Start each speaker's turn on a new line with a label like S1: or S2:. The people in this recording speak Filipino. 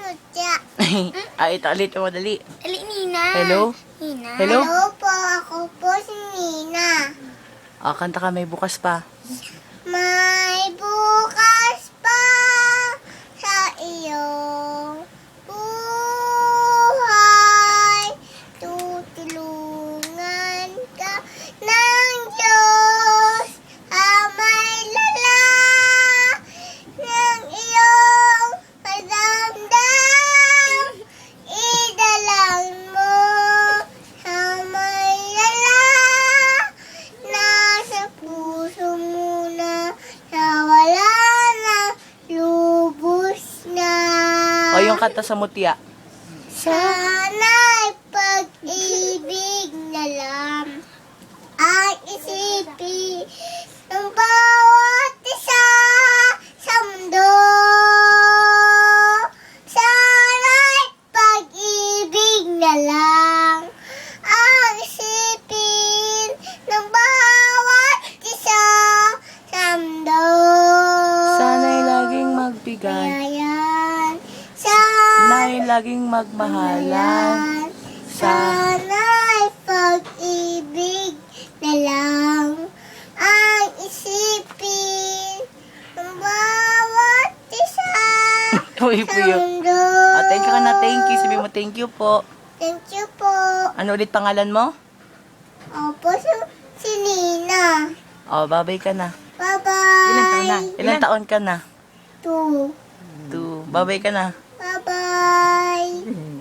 S1: Nutya.
S2: Ay, ito ulit mo, dali.
S1: Dali, Nina.
S2: Hello?
S1: Nina.
S2: Hello?
S1: Hello po, ako po si Nina.
S2: Kanta ka, may bukas pa.
S1: May bukas pa sa iyong buhay. Tutulungan ka ng Diyos. May lala ng iyong kadamdam. Idalang mo sa may lala. Nasa puso mo na nawala na, lubos na.
S2: O, yung kanta sa mutya.
S1: Sana'y pag-ibig na lang ang isipin ng bawat isa sa mundo. Sana'y pag-ibig na lang ang isipin ng bawat isa sa mundo.
S2: Sana'y laging magbigay.
S1: Ayan.
S2: Sana'y laging magmahalan.
S1: Sana'y pag-ibig na lang ang isipin ng bawat isa
S2: Uy,
S1: sa
S2: puyo.
S1: mundo.
S2: Thank you ka na, thank you. Sabi mo, thank you po.
S1: Thank you po.
S2: Ano ulit pangalan mo?
S1: Opo, si Nina.
S2: Babay ka na.
S1: Bye-bye.
S2: Ilang taon ka na?
S1: 2.
S2: Babay ka na.
S1: Bye-bye.